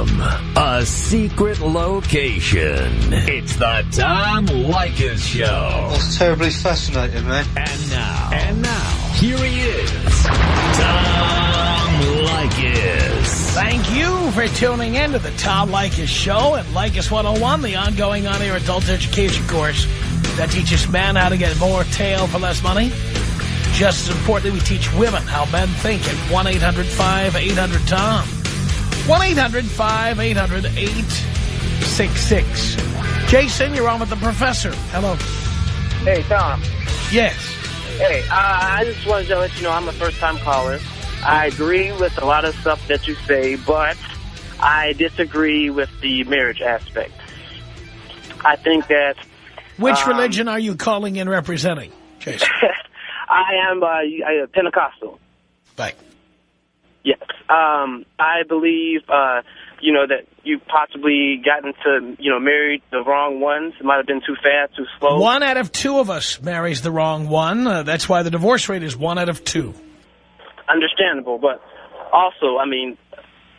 from a secret location. It's the Tom Leykis Show. That's terribly fascinating, man. And now, here he is, Tom Leykis. Thank you for tuning in to the Tom Leykis Show and Leykis 101, the ongoing on-air adult education course that teaches men how to get more tail for less money. Just as importantly, we teach women how men think at 1-800-5800-TOM. 1-800-5800-866. Jason, you're on with the professor. Hello. Hey, Tom. Yes. Hey, I just wanted to let you know I'm a first-time caller. I agree with a lot of stuff that you say, but I disagree with the marriage aspect. I think that... Which religion are you calling in representing, Jason? I am Pentecostal. Right. Yes. I believe, that you possibly gotten to, married the wrong ones. It might have been too fast, too slow. 1 out of 2 of us marries the wrong one. That's why the divorce rate is 1 out of 2. Understandable, but also,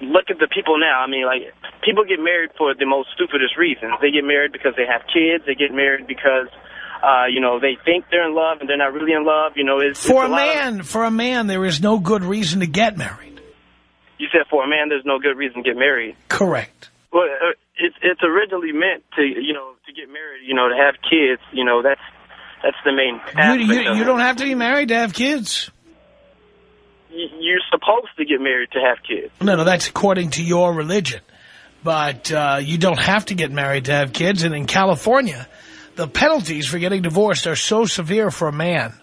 look at the people now. People get married for the most stupidest reasons. They get married because they have kids. They get married because... they think they're in love and they're not really in love. For a man, there is no good reason to get married. You said for a man, there's no good reason to get married. Correct. Well, it's originally meant to, to get married, to have kids. That's the main aspect you don't have to be married to have kids. You're supposed to get married to have kids. No, that's according to your religion. But you don't have to get married to have kids. And in California, the penalties for getting divorced are so severe for a man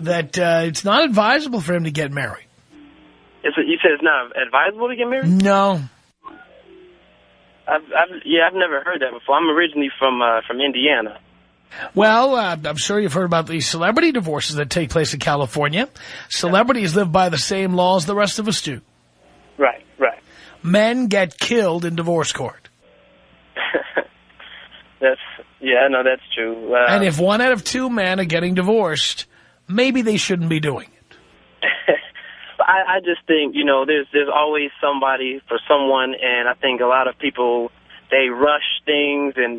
that it's not advisable for him to get married. You said it's not advisable to get married? No. I've never heard that before. I'm originally from Indiana. Well, I'm sure you've heard about the celebrity divorces that take place in California. Celebrities live by the same laws the rest of us do. Right. Men get killed in divorce court. That's true. And if 1 out of 2 men are getting divorced, maybe they shouldn't be doing it. I just think, there's always somebody for someone, and I think a lot of people, they rush things, and,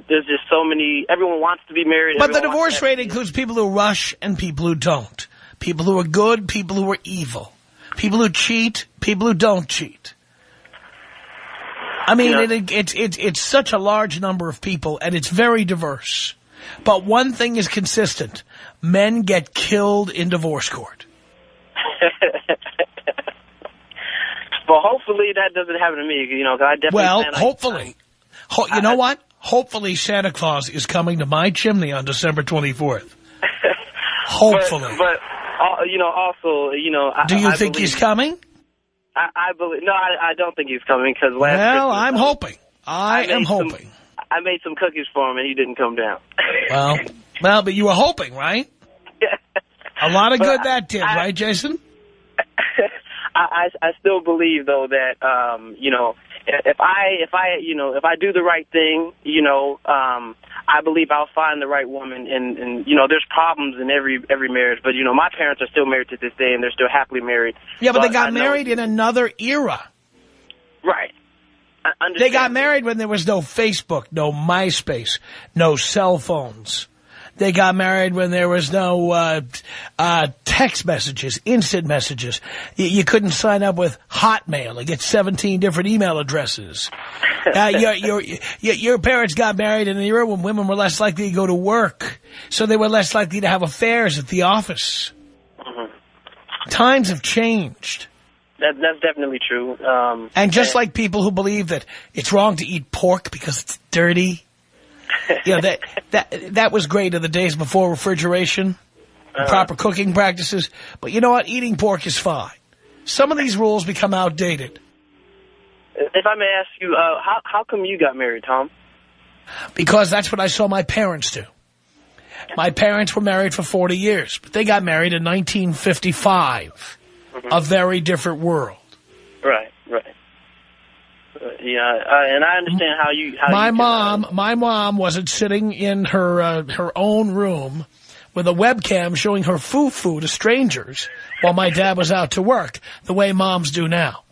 there's just so many, everyone wants to be married. But the divorce rate includes people who rush and people who don't. People who are good, people who are evil. People who cheat, people who don't cheat. It's such a large number of people, and it's very diverse. But one thing is consistent. Men get killed in divorce court. Well, hopefully that doesn't happen to me, 'cause I definitely... Well, hopefully. You know what? Hopefully Santa Claus is coming to my chimney on December 24th. Hopefully. But also, Do you think he's coming? I believe... No, I don't think he's coming, because last Christmas... Well, I'm hoping. I am hoping. I made some cookies for him, and he didn't come down. Well, but you were hoping, right? A lot of good that did, right, Jason? I still believe, though, that, if I do the right thing, I believe I'll find the right woman. And there's problems in every marriage. But, my parents are still married to this day, and they're still happily married. Yeah, but they got married in another era. Right. They got married when there was no Facebook, no MySpace, no cell phones. They got married when there was no text messages, instant messages. You couldn't sign up with Hotmail and get 17 different email addresses. Your parents got married in an era when women were less likely to go to work, so they were less likely to have affairs at the office. Mm-hmm. Times have changed. That's definitely true. And just like people who believe that it's wrong to eat pork because it's dirty. That was great in the days before refrigeration, proper cooking practices. But you know what? Eating pork is fine. Some of these rules become outdated. If I may ask you, how come you got married, Tom? Because that's what I saw my parents do. My parents were married for 40 years, but they got married in 1955. Mm-hmm. A very different world. Right. And I understand how you... My mom wasn't sitting in her own room with a webcam showing her foo-foo to strangers while my dad was out to work, the way moms do now.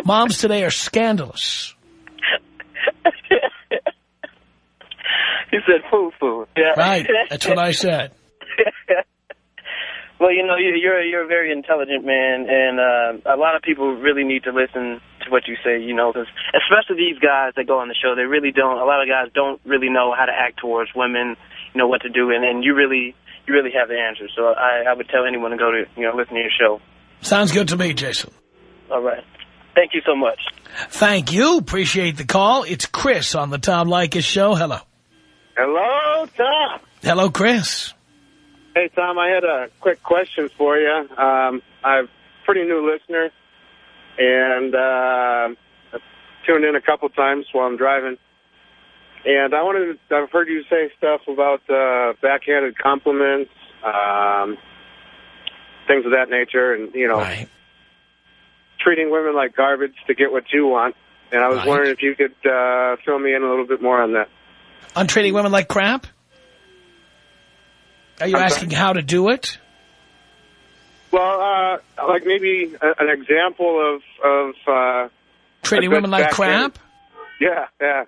Moms today are scandalous. You said foo-foo. Yeah. Right. That's what I said. Well, you know, you're a very intelligent man, and a lot of people really need to listen to what you say, you know, because especially these guys that go on the show, they really don't, a lot of guys don't really know how to act towards women, you know, what to do, and you really have the answer. So I would tell anyone to go to, you know, listen to your show. Sounds good to me, Jason. All right. Thank you so much. Thank you. Appreciate the call. It's Chris on the Tom Leykis Show. Hello. Hello, Tom. Hello, Chris. Hey, Tom, I had a quick question for you. I'm a pretty new listener, and I've tuned in a couple times while I'm driving. And I've heard you say stuff about backhanded compliments, things of that nature, and, you know, Right. treating women like garbage to get what you want. And I was Right. wondering if you could fill me in a little bit more on that. On treating women like crap? Are you asking how to do it? Well, like maybe an example of Treating a good women like backhanded- crap? Yeah.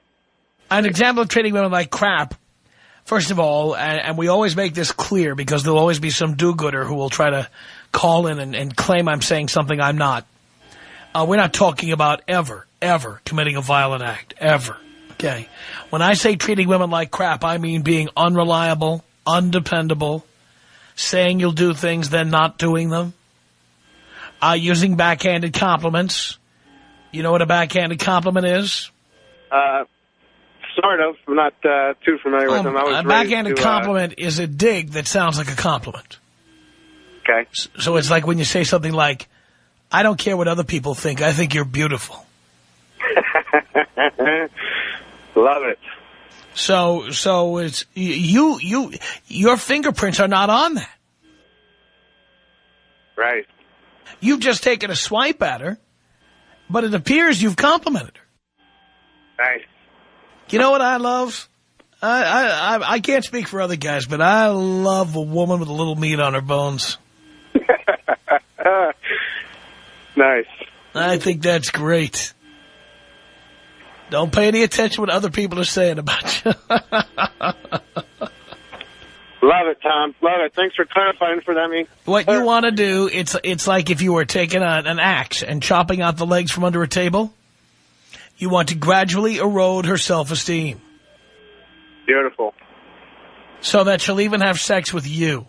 An example of treating women like crap, first of all, and we always make this clear because there'll always be some do-gooder who will try to call in and claim I'm saying something I'm not. We're not talking about ever committing a violent act, ever. Okay? When I say treating women like crap, I mean being unreliable, undependable, saying you'll do things, then not doing them, using backhanded compliments. You know what a backhanded compliment is? Sort of. I'm not too familiar with them. I was A raised backhanded to, compliment is a dig that sounds like a compliment. Okay. So it's like when you say something like, I don't care what other people think, I think you're beautiful. Love it. So it's your fingerprints are not on that. Right. You've just taken a swipe at her, but it appears you've complimented her. Nice. You know what I love? I can't speak for other guys, but I love a woman with a little meat on her bones. Nice. I think that's great. Don't pay any attention to what other people are saying about you. Love it, Tom. Love it. Thanks for clarifying for that. What you want to do, it's like if you were taking an axe and chopping out the legs from under a table. You want to gradually erode her self-esteem. Beautiful. So that she'll even have sex with you.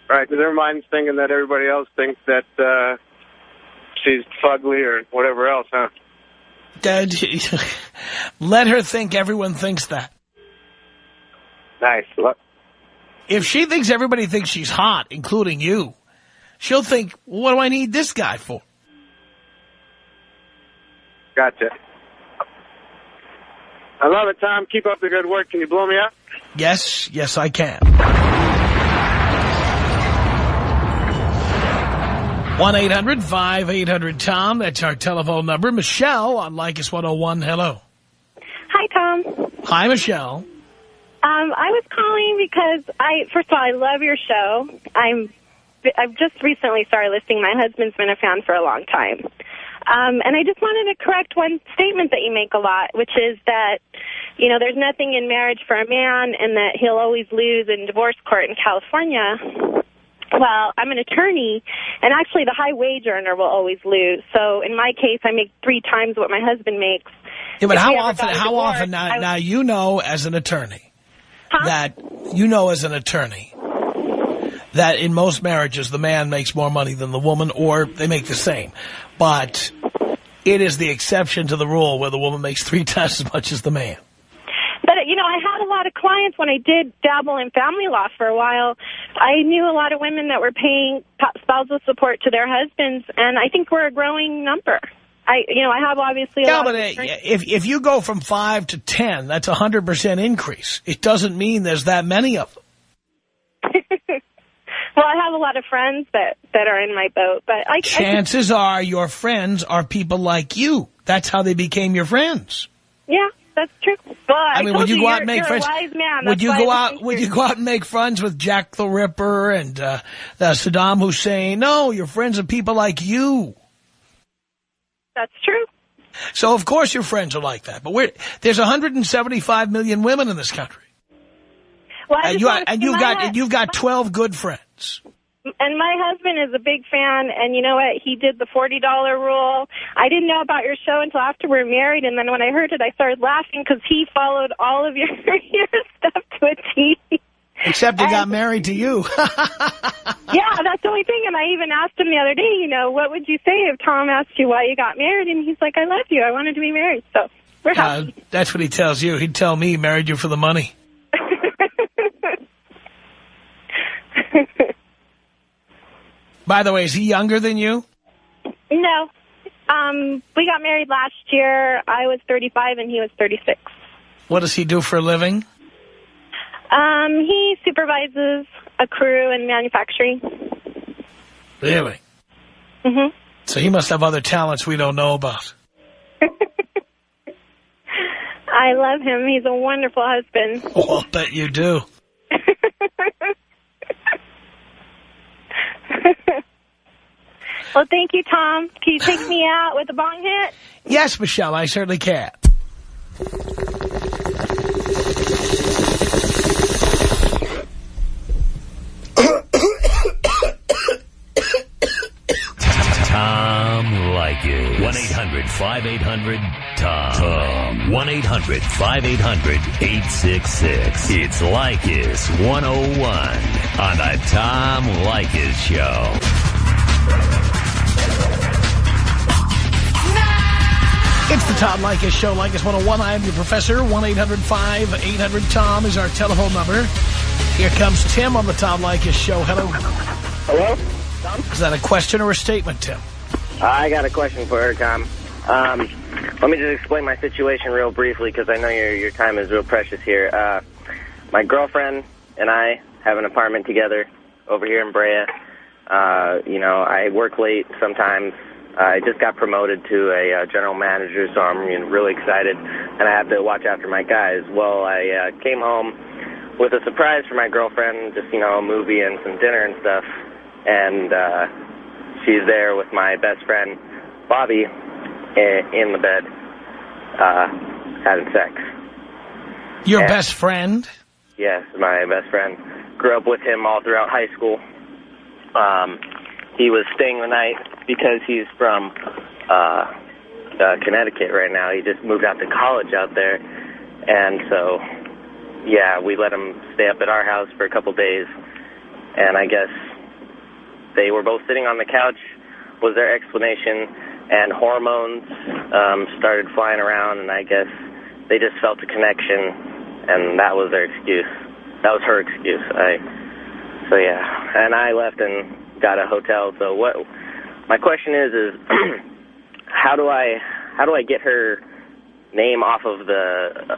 Right, because their mind's thinking that everybody else thinks that she's fugly or whatever else, huh? Let her think everyone thinks that. Nice. If she thinks everybody thinks she's hot, including you, she'll think, what do I need this guy for? Gotcha. I love it, Tom. Keep up the good work. Can you blow me up? Yes, I can. 1-800-5800-TOM. That's our telephone number. Michelle on Leykis 101. Hello. Hi, Tom. Hi, Michelle. I was calling because first of all, I love your show. I've just recently started listening. My husband's been a fan for a long time. And I just wanted to correct one statement that you make a lot, which is that, you know, there's nothing in marriage for a man and that he'll always lose in divorce court in California. Well, I'm an attorney, and actually the high wage earner will always lose. So in my case, I make 3 times what my husband makes. Yeah, but how often, now you know as an attorney, that in most marriages the man makes more money than the woman, or they make the same. But it is the exception to the rule where the woman makes 3 times as much as the man. But, you know, I had a lot of clients when I did dabble in family law for a while. I knew a lot of women that were paying spousal support to their husbands, and I think we're a growing number. I have obviously a lot of if you go from 5 to 10, that's 100% increase. It doesn't mean there's that many of them. Well, I have a lot of friends that are in my boat, but chances are your friends are people like you. That's how they became your friends. Yeah, that's true. Well, I mean, would you go out and make friends? You're a wise man. Would you go out and make friends with Jack the Ripper and Saddam Hussein? No, your friends are people like you. That's true. So, of course, your friends are like that. But there's 175 million women in this country. Well, And you've got 12 good friends. And my husband is a big fan, and you know what? He did the $40 rule. I didn't know about your show until after we were married, and then when I heard it, I started laughing because he followed all of your stuff to a T. Except he got married to you. Yeah, that's the only thing. And I even asked him the other day, you know, what would you say if Tom asked you why you got married? And he's like, I love you. I wanted to be married. So we're happy. That's what he tells you. He'd tell me he married you for the money. By the way, is he younger than you? No. We got married last year. I was 35 and he was 36. What does he do for a living? He supervises a crew in manufacturing. Really? Mm-hmm. So he must have other talents we don't know about. I love him. He's a wonderful husband. Oh, I'll bet you do. Well, thank you, Tom. Can you take me out with a bong hit? Yes, Michelle, I certainly can. Tom Leykis. 1-800-5800-TOM. 1-800-5800-866. It's Leykis 101 on the Tom Leykis Show. It's the Tom Leykis Show, Leykis 101. I am your professor. 1-800-5800-TOM is our telephone number. Here comes Tim on the Tom Leykis Show. Hello. Hello, Tom? Is that a question or a statement, Tim? I got a question for her, Tom. Let me just explain my situation real briefly because I know your time is real precious here. My girlfriend and I have an apartment together over here in Brea. You know, I work late sometimes. I just got promoted to a general manager, so I'm really excited, and I have to watch after my guys. Well, I came home with a surprise for my girlfriend, just, you know, a movie and some dinner and stuff, and she's there with my best friend, Bobby, in the bed, having sex. Your best friend? Yes, my best friend. Grew up with him all throughout high school. He was staying the night because he's from Connecticut right now. He just moved out to college out there. And so, yeah, we let him stay up at our house for a couple days. And I guess they were both sitting on the couch, was their explanation, and hormones started flying around, and I guess they just felt a connection, and that was their excuse. That was her excuse. So, yeah. And I left and got a hotel. So what my question is how do I get her name off of the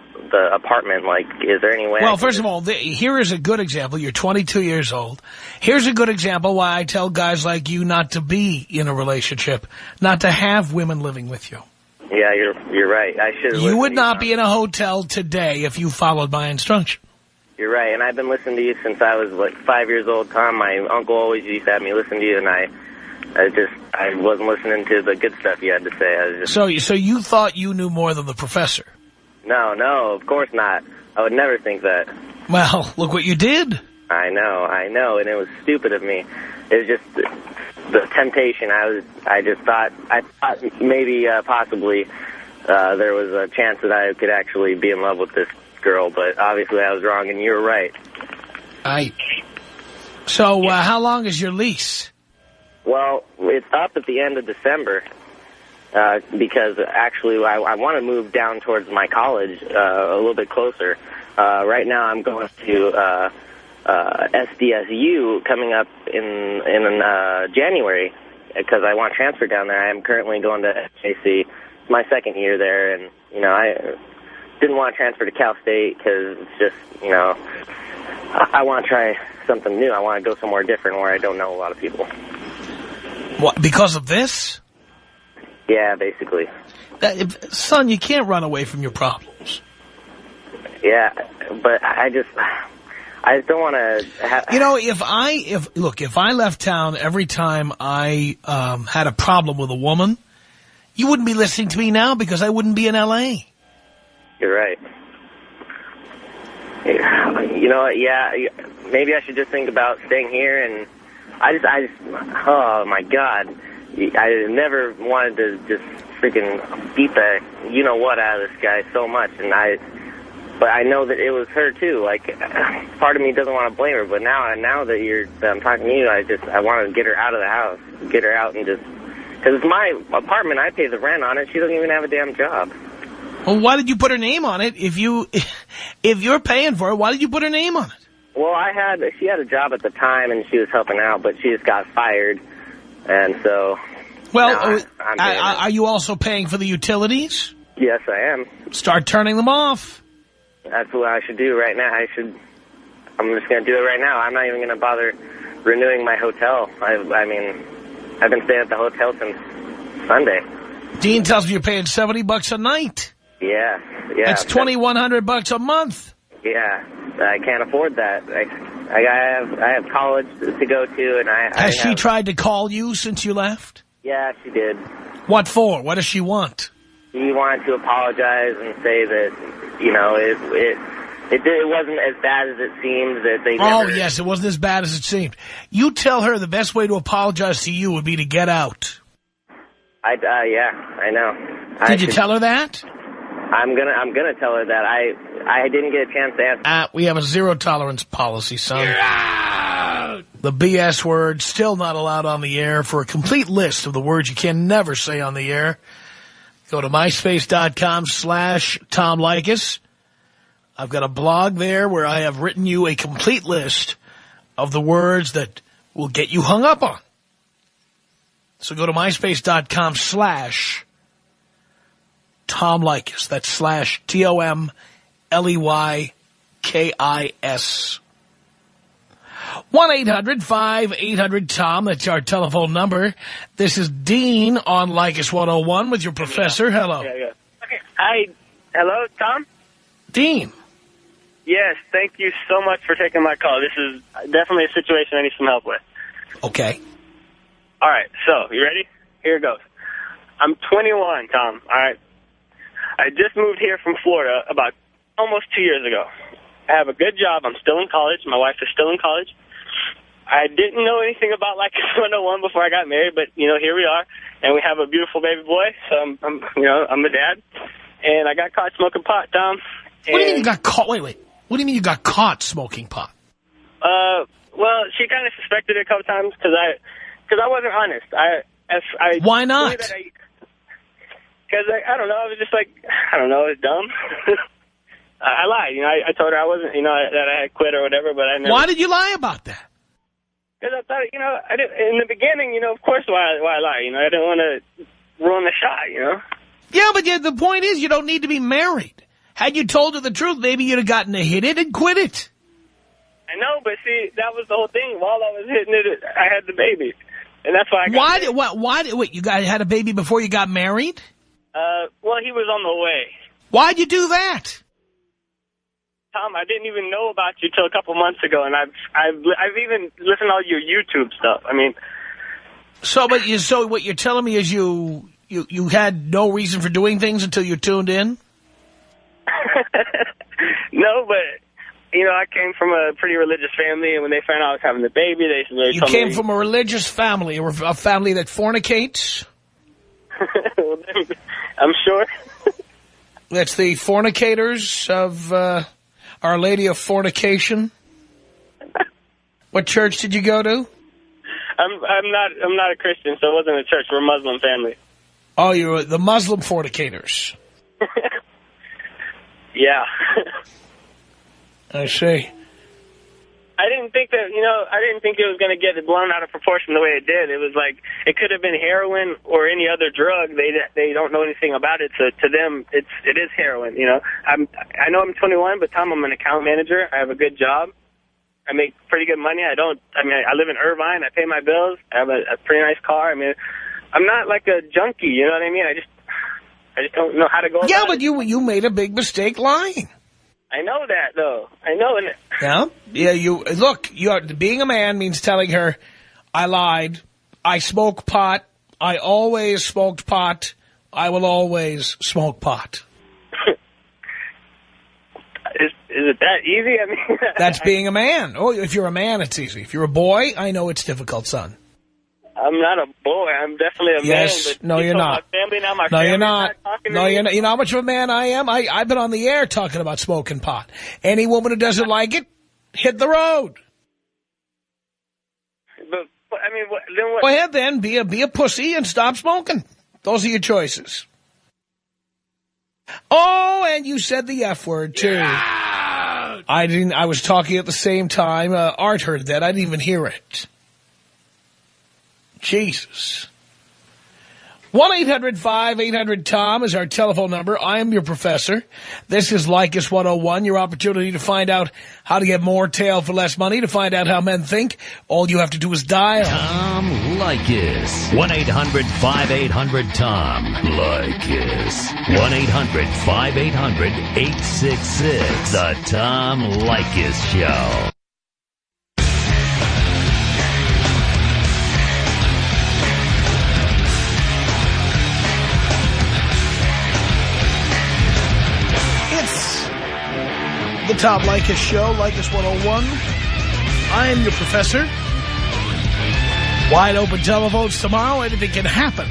apartment? Like, is there any way? Well, first of all, here is a good example. You're 22 years old. Here's a good example why I tell guys like you not to be in a relationship, not to have women living with you. Yeah, you're right. I should. You would not be in a hotel today if you followed my instruction. You're right, and I've been listening to you since I was, like, 5 years old, Tom. My uncle always used to have me listen to you, and I wasn't listening to the good stuff you had to say. I was just... So you thought you knew more than the professor? No, of course not. I would never think that. Well, look what you did. I know, and it was stupid of me. It was just the temptation. I thought maybe, possibly, there was a chance that I could actually be in love with this girl, but obviously I was wrong, and you were right. So how long is your lease? Well, it's up at the end of December because actually I want to move down towards my college a little bit closer. Right now I'm going to SDSU coming up in January because I want to transfer down there. I am currently going to SJC. It's my second year there, and, you know, I didn't want to transfer to Cal State because it's just, you know, I want to try something new. I want to go somewhere different where I don't know a lot of people. What, because of this? Yeah, basically. Son, you can't run away from your problems. Yeah, but I just don't want to... You know, if I left town every time I had a problem with a woman, You wouldn't be listening to me now because I wouldn't be in L.A. You're right. You know what? Yeah, maybe I should just think about staying here. And I just, oh my God, I never wanted to just freaking beat the you know what out of this guy so much, but I know that it was her too. Like, part of me doesn't want to blame her, but now that I'm talking to you, I want to get her out of the house, get her out, and just because it's my apartment, I pay the rent on it. She doesn't even have a damn job. Well, why did you put her name on it? If you're paying for it, why did you put her name on it? Well, she had a job at the time, and she was helping out, but she just got fired, and so. Well, are you also paying for the utilities? Yes, I am. Start turning them off. That's what I should do right now. I'm just going to do it right now. I'm not even going to bother renewing my hotel. I mean, I've been staying at the hotel since Sunday. Dean tells me you're paying $70 a night. Yeah. That's $2,100 a month. Yeah, I can't afford that. I have college to go to, and Has she tried to call you since you left? Yeah, she did. What for? What does she want? She wanted to apologize and say that, you know, it wasn't as bad as it seemed. That they never... yes, it wasn't as bad as it seemed. You tell her the best way to apologize to you would be to get out. Yeah, I know. Did you tell her that? I'm gonna tell her that. I didn't get a chance to ask. We have a zero-tolerance policy, son. You're out! The BS word still not allowed on the air. For a complete list of the words you can never say on the air, go to myspace.com/Tom Leykis. I've got a blog there where I have written you a complete list of the words that will get you hung up on. So go to myspace.com/Tom Leykis. That's /TOMLEYKIS. 1-800-5800-TOM. That's our telephone number. This is Dean on Leykis 101 with your professor. Hello. Yeah. Okay. Hi. Hello, Tom? Dean. Yes, thank you so much for taking my call. This is definitely a situation I need some help with. Okay. All right, so, you ready? Here it goes. I'm 21, Tom, all right? I just moved here from Florida about almost 2 years ago. I have a good job. I'm still in college. My wife is still in college. I didn't know anything about Leykis 101 before I got married, but, you know, here we are. And we have a beautiful baby boy, so I'm the dad. And I got caught smoking pot, Tom. What do you mean you got caught? Wait. What do you mean you got caught smoking pot? Well, she kind of suspected it a couple times because I wasn't honest. Why not? Because I don't know. I was just like, I don't know. It's dumb. I lied. You know, I told her I wasn't, you know, that I had quit or whatever, but I never. Why did you lie about that? Because I thought, you know, in the beginning, you know, of course, why lie? You know, I didn't want to ruin the shot, you know? Yeah, but the point is you don't need to be married. Had you told her the truth, maybe you'd have gotten to hit it and quit it. I know, but see, that was the whole thing. While I was hitting it, I had the baby. And that's why I got Wait, you guys had a baby before you got married? Well, he was on the way. Why'd you do that? Tom, I didn't even know about you till a couple months ago, and I've even listened to all your YouTube stuff. I mean, so what you're telling me is you had no reason for doing things until you tuned in? No, but you know, I came from a pretty religious family, and when they found out I was having the baby, they told me... You came from a religious family, a family that fornicates? I'm sure. That's the fornicators of Our Lady of Fornication? What church did you go to? I'm not a Christian, so it wasn't a church. We're a Muslim family. Oh, you're the Muslim fornicators. Yeah. I see. I didn't think that, you know, I didn't think it was going to get blown out of proportion the way it did. It was like, it could have been heroin or any other drug. They don't know anything about it. So to them, it is heroin, you know. I know I'm 21, but Tom, I'm an account manager. I have a good job. I make pretty good money. I live in Irvine. I pay my bills. I have a pretty nice car. I mean, I'm not like a junkie, you know what I mean? I just don't know how to go about it. Yeah, but you made a big mistake lying. I know that, though. I know. Yeah, being a man means telling her, I lied, I smoke pot, I always smoked pot, I will always smoke pot. Is it that easy? I mean, That's being a man. Oh, if you're a man, it's easy. If you're a boy, I know it's difficult, son. I'm not a boy. I'm definitely a man. But No, you're not. My family now, my No, you're family's not. talking No, to me. you're not. You know how much of a man I am? I've been on the air talking about smoking pot. Any woman who doesn't like it, hit the road. But I mean, then what? Go ahead, then. Be a pussy and stop smoking. Those are your choices. Oh, and you said the F word, too. Yeah. I didn't. I was talking at the same time. Art heard that. I didn't even hear it. Jesus. 1-800-5800-TOM is our telephone number. I am your professor. This is Leykis 101, your opportunity to find out how to get more tail for less money, to find out how men think. All you have to do is dial. Tom Leykis. 1-800-5800-TOM. Leykis. 1-800-5800-866. The Tom Leykis Show. The Tom Leykis Show, Leykis 101. I am your professor. Wide open telephones tomorrow. Anything can happen.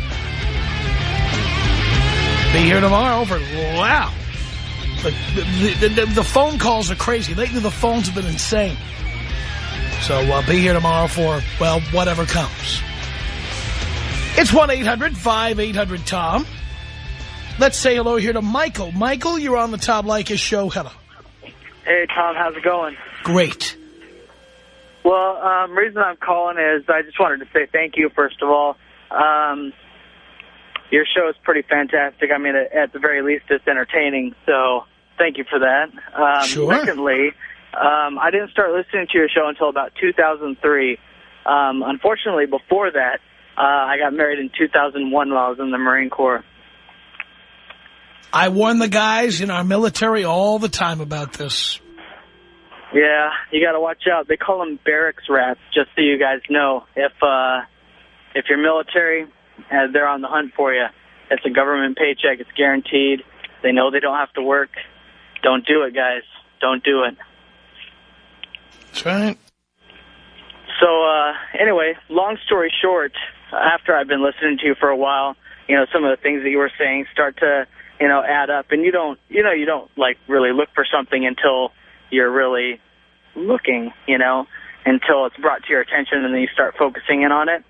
Be here tomorrow for, wow. The phone calls are crazy. Lately, the phones have been insane. So be here tomorrow for, well, whatever comes. It's 1-800-5800-TOM. Let's say hello here to Michael. Michael, you're on the Tom Leykis Show. Hello. Hey, Tom, how's it going? Great. Well, reason I'm calling is I just wanted to say thank you, first of all. Your show is pretty fantastic. I mean, at the very least, it's entertaining, so thank you for that. Sure. Secondly, I didn't start listening to your show until about 2003. Unfortunately, before that, I got married in 2001 while I was in the Marine Corps. I warn the guys in our military all the time about this. Yeah, you got to watch out. They call them barracks rats, just so you guys know. If you're military, they're on the hunt for you. It's a government paycheck. It's guaranteed. They know they don't have to work. Don't do it, guys. Don't do it. That's right. So, anyway, long story short, after I've been listening to you for a while, you know, some of the things that you were saying start to, you know, add up. And you don't like really look for something until you're really looking, you know, until it's brought to your attention and then you start focusing in on it.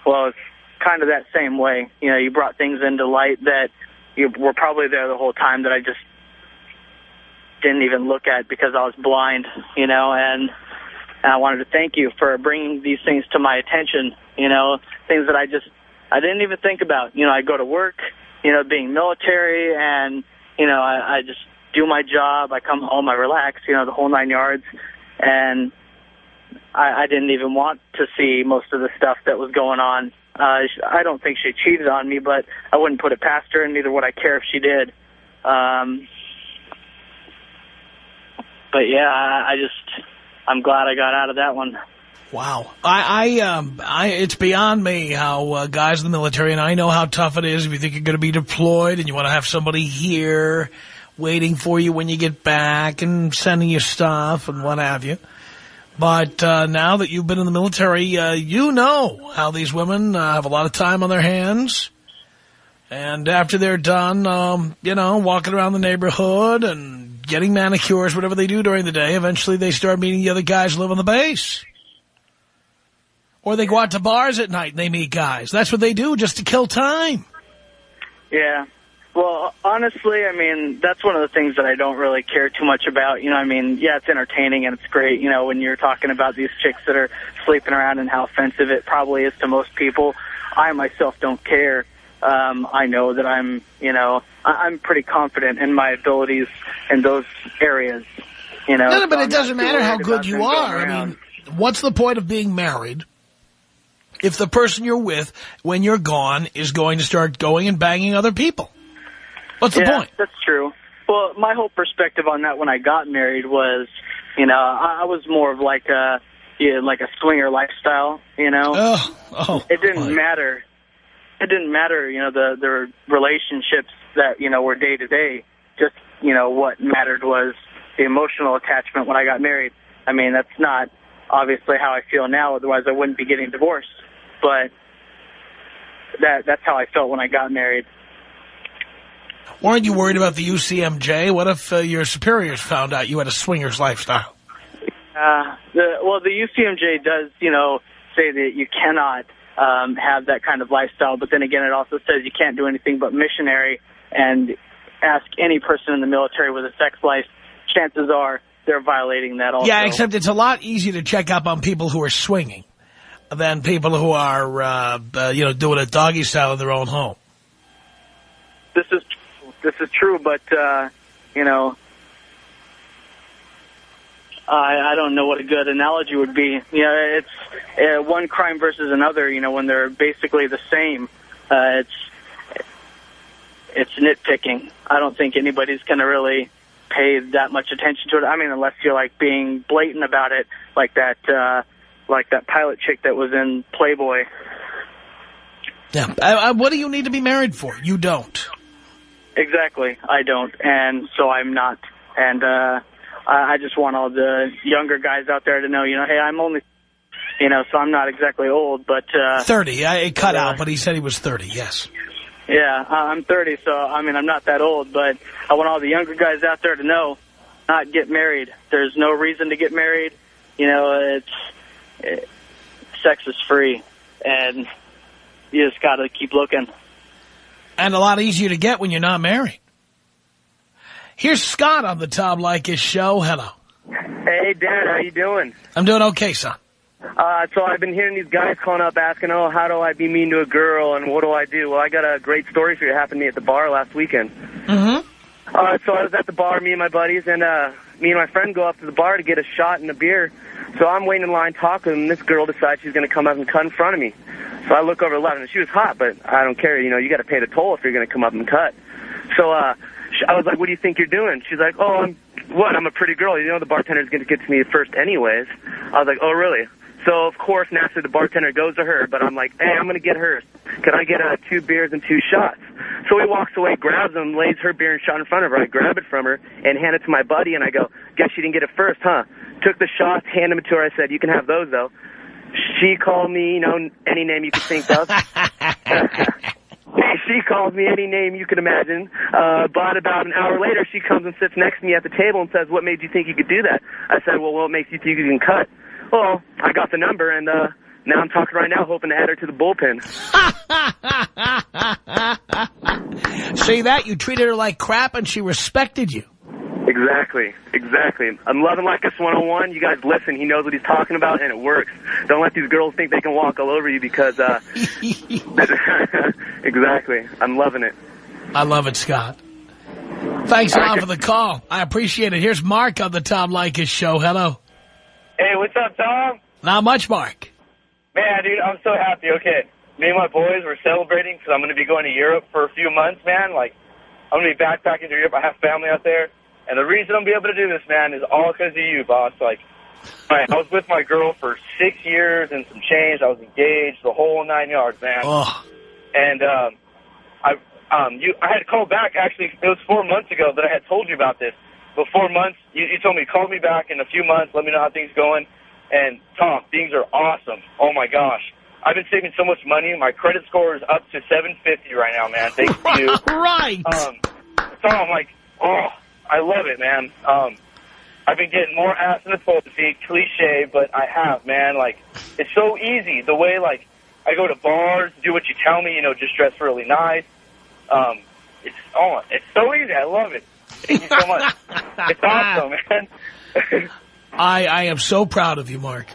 Well, it's kind of that same way. You know, you brought things into light that you were probably there the whole time that I just didn't even look at because I was blind, you know, and I wanted to thank you for bringing these things to my attention, you know, things that I didn't even think about. You know, I go to work, you know, being military, and, you know, I just do my job. I come home, I relax, you know, the whole 9 yards. And I didn't even want to see most of the stuff that was going on. I don't think she cheated on me, but I wouldn't put it past her, and neither would I care if she did. But, yeah, I'm glad I got out of that one. Wow. It's beyond me how guys in the military, and I know how tough it is if you think you're going to be deployed and you want to have somebody here waiting for you when you get back and sending you stuff and what have you. But now that you've been in the military, you know how these women have a lot of time on their hands. And after they're done, you know, walking around the neighborhood and getting manicures, whatever they do during the day, eventually they start meeting the other guys who live on the base. Or they go out to bars at night and they meet guys. That's what they do just to kill time. Yeah. Well, honestly, I mean, that's one of the things that I don't really care too much about. You know, I mean, yeah, it's entertaining and it's great, you know, when you're talking about these chicks that are sleeping around and how offensive it probably is to most people. I myself don't care. I know that I'm, you know, I'm pretty confident in my abilities in those areas, you know. No, but it doesn't matter how good you are. I mean, what's the point of being married if the person you're with, when you're gone, is going to start going and banging other people? What's the point? That's true. Well, my whole perspective on that when I got married was, you know, I was more of like a swinger lifestyle, you know. Oh, it didn't matter. it didn't matter, the relationships that, were day to day. Just, what mattered was the emotional attachment when I got married. I mean, that's not obviously how I feel now. Otherwise, I wouldn't be getting divorced. But that's how I felt when I got married. Weren't you worried about the UCMJ? What if your superiors found out you had a swingers lifestyle? The UCMJ does, say that you cannot have that kind of lifestyle. But then again, it also says you can't do anything but missionary. And ask any person in the military with a sex life, chances are they're violating that also. Yeah, except it's a lot easier to check up on people who are swinging than people who are, doing a doggy style in their own home. This is true, but, I don't know what a good analogy would be. It's one crime versus another, when they're basically the same. It's nitpicking. I don't think anybody's going to really pay that much attention to it. I mean, unless you're like being blatant about it, like that pilot chick that was in Playboy. Yeah. What do you need to be married for? You don't. Exactly. I don't, and so I'm not. And I just want all the younger guys out there to know, hey, I'm only, so I'm not exactly old, but 30. It cut out, but he said he was 30. Yes. Yeah, I'm 30, so, I'm not that old, but I want all the younger guys out there to know, not get married. There's no reason to get married. Sex is free, and you just got to keep looking. And a lot easier to get when you're not married. Here's Scott on the Tom Leykis show. Hello. Hey, Dad, how you doing? I'm doing okay, son. So I've been hearing these guys calling up asking, how do I be mean to a girl and what do I do? Well, I got a great story for you. It happened to me at the bar last weekend. Mm-hmm. So I was at the bar, me and my buddies, and me and my friend go up to the bar to get a shot and a beer. So I'm waiting in line talking, and this girl decides she's going to come up and cut in front of me. So I look over to the left, and she was hot, but I don't care. You got to pay the toll if you're going to come up and cut. So I was like, what do you think you're doing? She's like, I'm a pretty girl. The bartender's going to get to me first anyways. I was like, oh, really? So, of course, naturally, the bartender goes to her, but I'm like, hey, I'm going to get hers. Can I get 2 beers and 2 shots? So he walks away, grabs them, lays her beer and shot in front of her. I grab it from her and hand it to my buddy, and I go, guess you didn't get it first, huh? Took the shots, handed them to her. I said, you can have those, though. She called me, any name you could think of. She calls me any name you could imagine. But about an hour later, she comes and sits next to me at the table and says, what made you think you could do that? I said, well, what makes you think you can cut? Well, I got the number, and now I'm talking right now, hoping to add her to the bullpen. See that? You treated her like crap, and she respected you. Exactly. I'm loving Leykis 101. You guys listen. He knows what he's talking about, and it works. Don't let these girls think they can walk all over you because, exactly. I'm loving it. I love it, Scott. Thanks a lot for the call. I appreciate it. Here's Mark on the Tom Leykis show. Hello. Hey, what's up, Tom? Not much, Mark. Man, dude, I'm so happy. Okay, me and my boys were celebrating because I'm going to be going to Europe for a few months, man. I'm going to be backpacking through Europe. I have family out there. And the reason I'm going to be able to do this, man, is all because of you, boss. I was with my girl for 6 years and some change. I was engaged, the whole 9 yards, man. Oh. And I had called back, actually, it was 4 months ago that I had told you about this. But 4 months, you told me, call me back in a few months, let me know how things going. And, Tom, things are awesome. Oh, my gosh. I've been saving so much money. My credit score is up to 750 right now, man, thanks to you. Right. Tom, I love it, man. I've been getting more ass in the pussy, cliche, but I have, man. It's so easy. The way, I go to bars, do what you tell me, just dress really nice. It's so easy. I love it. Thank you so much. It's awesome, man. I am so proud of you, Mark.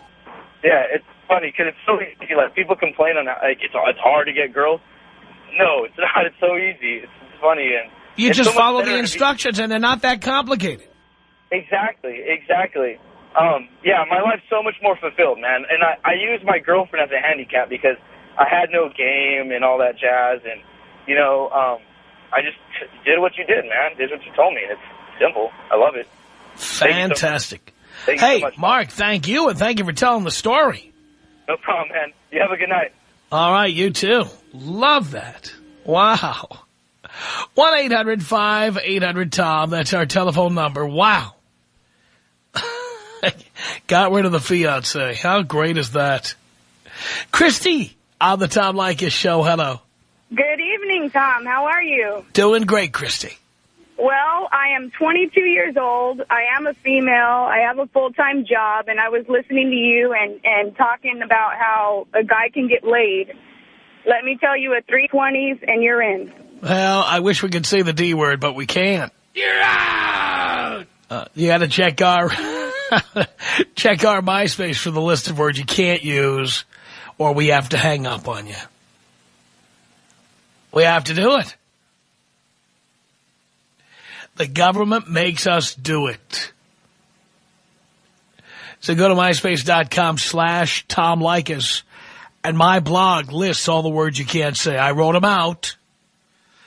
Yeah, it's funny because it's so easy. People complain on it's hard to get girls. No, it's not. It's so easy. It's funny. And you just follow the instructions, and they're not that complicated. Exactly. Yeah, my life's so much more fulfilled, man. And I use my girlfriend as a handicap because I had no game and all that jazz. And, I just did what you did, man. Did what you told me. It's simple. I love it. Fantastic. Thank you hey, so much, Mark, thank you, and thank you for telling the story. No problem, man. You have a good night. All right, you too. Love that. Wow. 1-800-5800-TOM. That's our telephone number. Wow. Got rid of the fiancé. How great is that? Christy on the Tom Leykis show. Hello. Good evening, Tom. How are you? Doing great, Christy. Well, I am 22 years old. I am a female. I have a full-time job, and I was listening to you and talking about how a guy can get laid. Let me tell you, at 320s, and you're in. Well, I wish we could say the D word, but we can't. You're out! You got to check our check our MySpace for the list of words you can't use, or we have to hang up on you. We have to do it. The government makes us do it. So go to myspace.com/Tom Leykis, and my blog lists all the words you can't say. I wrote them out,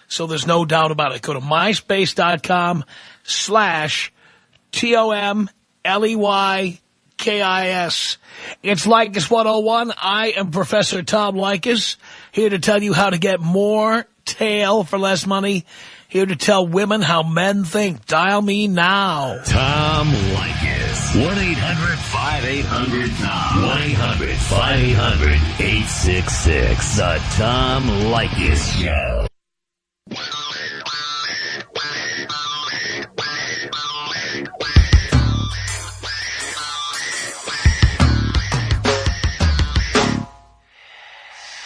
so there's no doubt about it. Go to myspace.com/TOMLEYKIS. It's Leykis 101. I am Professor Tom Leykis, here to tell you how to get more tail for less money. Here to tell women how men think. Dial me now. Tom Leykis. 1-800-5800-TOM. 1-800-5800-866. The Tom Leykis Show.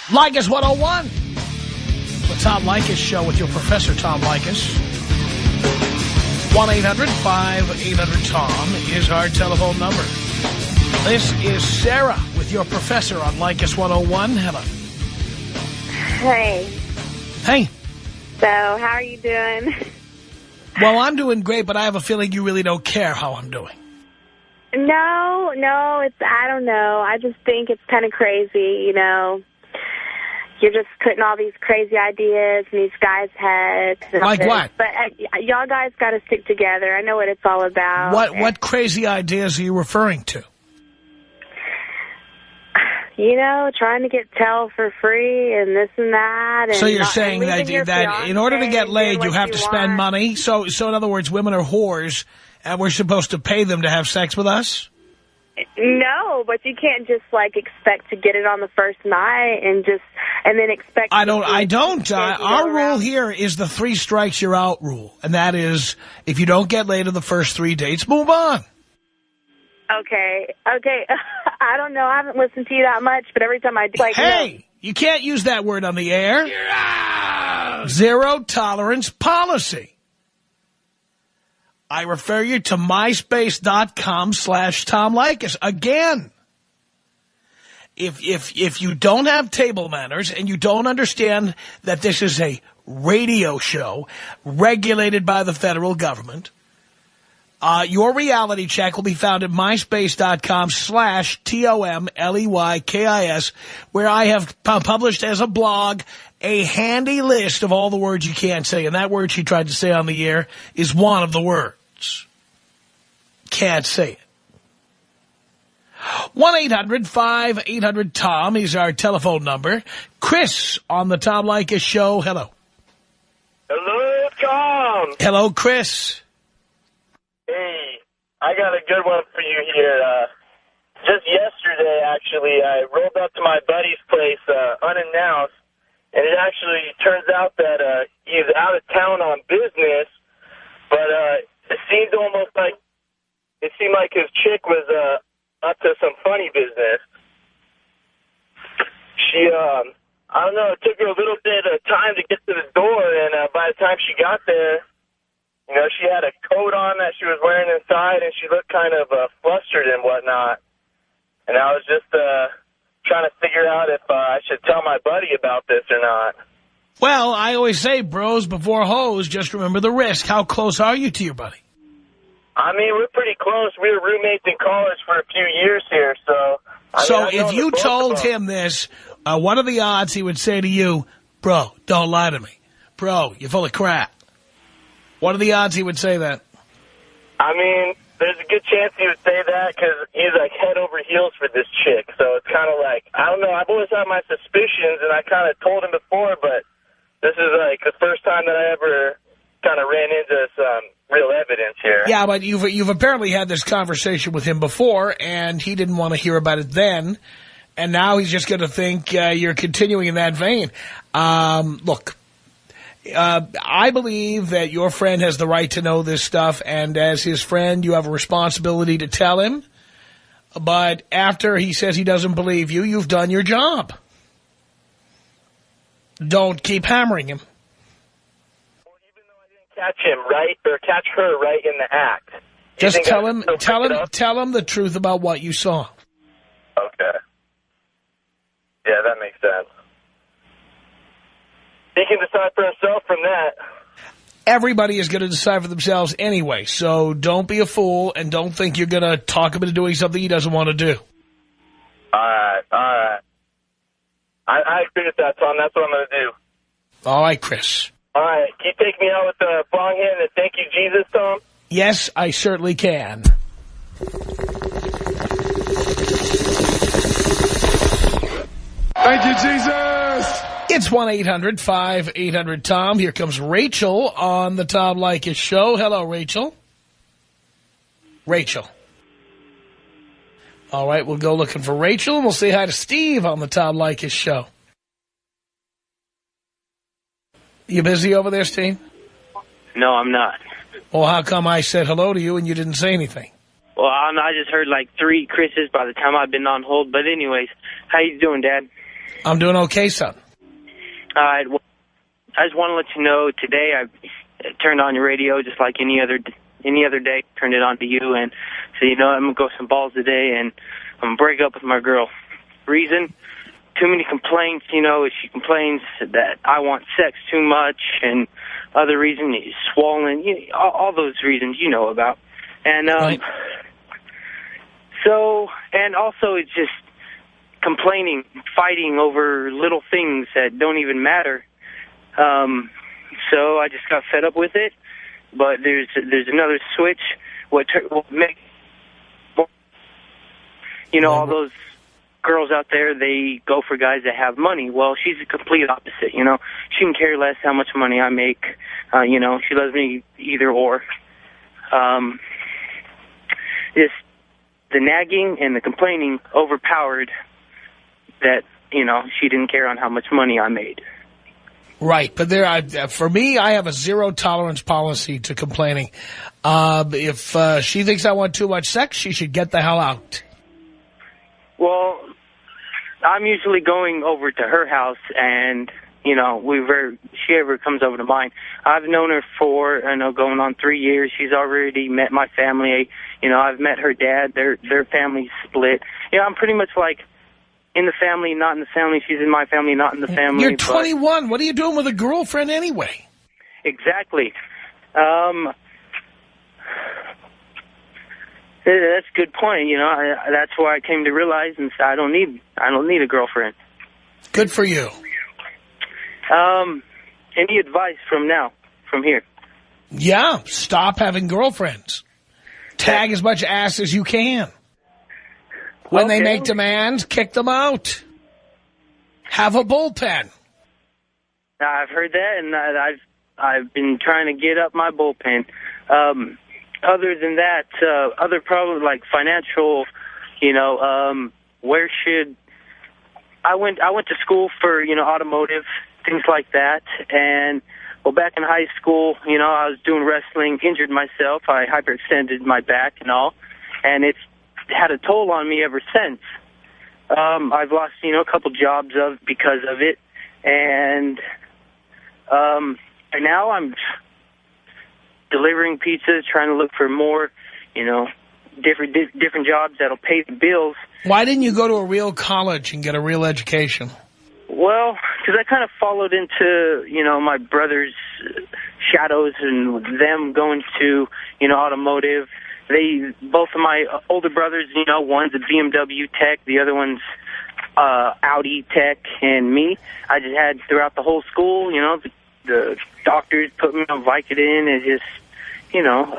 Leykis 101. The Tom Leykis Show with your Professor Tom Leykis. 1-800-5800-TOM is our telephone number. This is Sarah with your Professor on Leykis 101. Hello. Hey. Hey. So, how are you doing? Well, I'm doing great, but I have a feeling you really don't care how I'm doing. No, I don't know. I just think it's kind of crazy, you know. You're just putting all these crazy ideas in these guys' heads. Like what? But y'all guys got to stick together. I know what it's all about. What crazy ideas are you referring to? You know, trying to get tail for free and this and that. And so you're saying that in order to get laid, you have to spend money? So in other words, women are whores, and we're supposed to pay them to have sex with us? No, but you can't just like expect to get it on the first night and then expect. I don't. Our rule here is the 3 strikes you're out rule, and that is if you don't get laid in the first 3 dates, move on. Okay. I don't know. I haven't listened to you that much, but every time I do, like, hey, you can't use that word on the air. Zero tolerance policy. I refer you to myspace.com/Tom Leykis. Again, if you don't have table manners and you don't understand that this is a radio show regulated by the federal government, your reality check will be found at myspace.com/TOMLEYKIS, where I have published as a blog a handy list of all the words you can't say. And that word she tried to say on the air is one of the words. Can't say it. 1-800-5800-TOM is our telephone number. Chris on the Tom Leykis Show. Hello. Hello, Tom. Hello, Chris. Hey, I got a good one for you here. Just yesterday, actually, I rolled up to my buddy's place unannounced, and it actually turns out that he's out of town on business, but it seemed like his chick was up to some funny business. She, I don't know, it took her a little bit of time to get to the door, and by the time she got there, you know, she had a coat on that she was wearing inside, and she looked kind of flustered and whatnot. And I was just trying to figure out if I should tell my buddy about this or not. Well, I always say bros before hoes. Just remember the risk. How close are you to your buddy? I mean, we're pretty close. We were roommates in college for a few years here, so... If you told him this, what are the odds he would say to you, bro, don't lie to me. Bro, you're full of crap. What are the odds he would say that? I mean, there's a good chance he would say that because he's like head over heels for this chick. So it's kind of like, I don't know, I've always had my suspicions, and I kind of told him before. like the first time that I ever kind of ran into some real evidence here. Yeah, but you've apparently had this conversation with him before, and he didn't want to hear about it then, and now he's just going to think you're continuing in that vein. Look, I believe that your friend has the right to know this stuff, and as his friend, you have a responsibility to tell him. But after he says he doesn't believe you, you've done your job. Don't keep hammering him. Well, even though I didn't catch him right, or catch her right in the act. Just tell him the truth about what you saw. Okay. Yeah, that makes sense. He can decide for himself from that. Everybody is going to decide for themselves anyway, so don't be a fool and don't think you're going to talk him into doing something he doesn't want to do. All right. I agree with that, Tom. That's what I'm going to do. All right, Chris. All right. Can you take me out with the bong hand and thank you, Jesus, Tom? Yes, I certainly can. Thank you, Jesus! It's 1-800-5800-TOM. Here comes Rachel on the Tom Leykis Show. Hello, Rachel. Rachel. All right, we'll go looking for Rachel, and we'll say hi to Steve on the Tom Leykis Show. You busy over there, Steve? No, I'm not. Well, how come I said hello to you and you didn't say anything? Well, I just heard like 3 Chris's by the time I've been on hold. But anyways, how you doing, Dad? I'm doing okay, son. All right. Well, I just want to let you know today I turned on your radio just like any other day. Turned it on to you and said, you know, I'm going to go some balls today and I'm going to break up with my girl. Reason? Too many complaints, you know. She complains that I want sex too much and other reason is swollen. You know, all those reasons you know about. And right. So, and also it's just complaining, fighting over little things that don't even matter. So I just got fed up with it. But there's another switch. What make, you know, all those girls out there, they go for guys that have money. Well, she's the complete opposite, you know. She can care less how much money I make. You know, she loves me either or. Just the nagging and the complaining overpowered that, you know, she didn't care on how much money I made. Right, but for me, I have a zero-tolerance policy to complaining. If she thinks I want too much sex, she should get the hell out. Well, I'm usually going over to her house, and, you know, she ever comes over to mine. I've known her for, going on 3 years. She's already met my family. You know, I've met her dad. Their family's split. You know, I'm pretty much like, in the family, not in the family. She's in my family, not in the family. You're 21. What are you doing with a girlfriend anyway? Exactly. That's a good point. You know, that's why I came to realize and say I don't need a girlfriend. Good for you. Any advice from here? Yeah, stop having girlfriends. Tag as much ass as you can. When they make demands, kick them out. Have a bullpen. I've heard that, and I've been trying to get up my bullpen. Other than that, other problems like financial, you know, where should I went to school for, you know, automotive, things like that, and well, back in high school, you know, I was doing wrestling, injured myself, I hyperextended my back and all, and it's had a toll on me ever since. I've lost, you know, a couple jobs because of it, and now I'm delivering pizzas, trying to look for more, you know, different jobs that'll pay the bills. Why didn't you go to a real college and get a real education? Well, because I kind of followed into, you know, my brother's shadows and them going to, you know, automotive. Both of my older brothers, you know, one's a BMW tech, the other one's Audi tech, and me. I just had throughout the whole school, you know, the doctors put me on Vicodin and just, you know,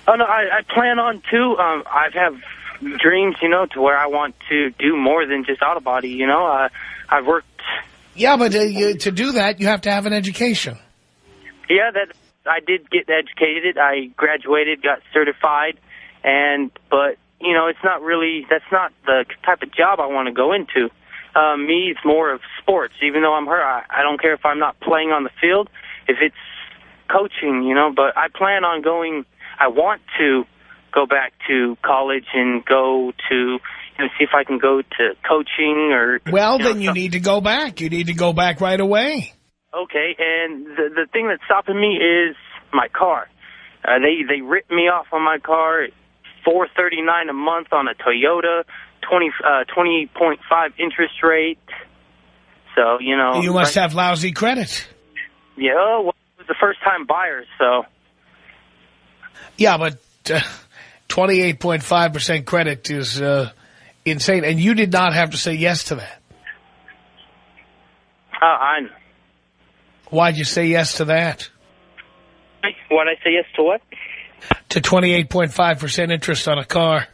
I plan on to, I have dreams, you know, to where I want to do more than just auto body, you know. I've worked Yeah, but to do that, you have to have an education. Yeah, I did get educated. I graduated, got certified, but you know, that's not the type of job I want to go into. Me, it's more of sports. Even though I'm hurt, I don't care if I'm not playing on the field, if it's coaching, you know, but I plan on I want to go back to college and go to, you know, see if I can go to coaching or... Well, then you need to go back. You need to go back right away. Okay, and the thing that's stopping me is my car. They ripped me off on my car, $439 a month on a Toyota, 20.5 interest rate. So, you know... You must have lousy credit. Yeah, well, it was the first-time buyer, so... Yeah, but 28.5% credit is insane, and you did not have to say yes to that. I know. Why'd you say yes to that? Why'd I say yes to what? To 28.5% interest on a car.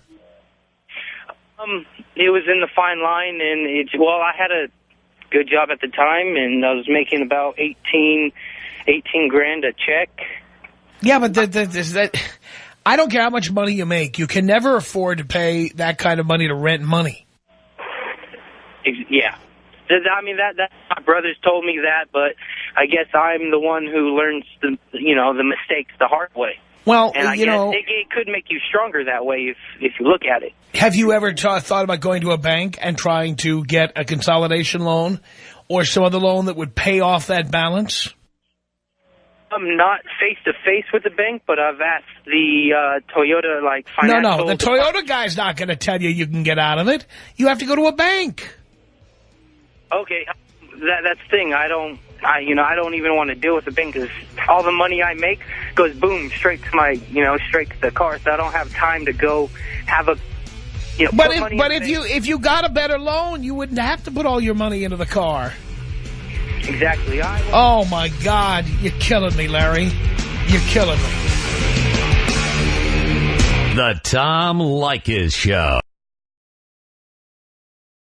It was in the fine line, and I had a good job at the time, and I was making about 18 grand a check. Yeah, but I don't care how much money you make. You can never afford to pay that kind of money to rent money. Yeah. I mean, that my brothers told me that, but I guess I'm the one who learns the mistakes the hard way. Well, and I guess it could make you stronger that way if you look at it. Have you ever thought about going to a bank and trying to get a consolidation loan or some other loan that would pay off that balance? I'm not face-to-face with the bank, but I've asked the Toyota, financial... No, the Toyota guy's not going to tell you can get out of it. You have to go to a bank. Okay, that's the thing. I don't even want to deal with the bank because all the money I make goes boom straight to straight to the car. So I don't have time to go have a But if you got a better loan, you wouldn't have to put all your money into the car. Exactly. Oh my God, you're killing me, Larry. You're killing me. The Tom Leykis Show.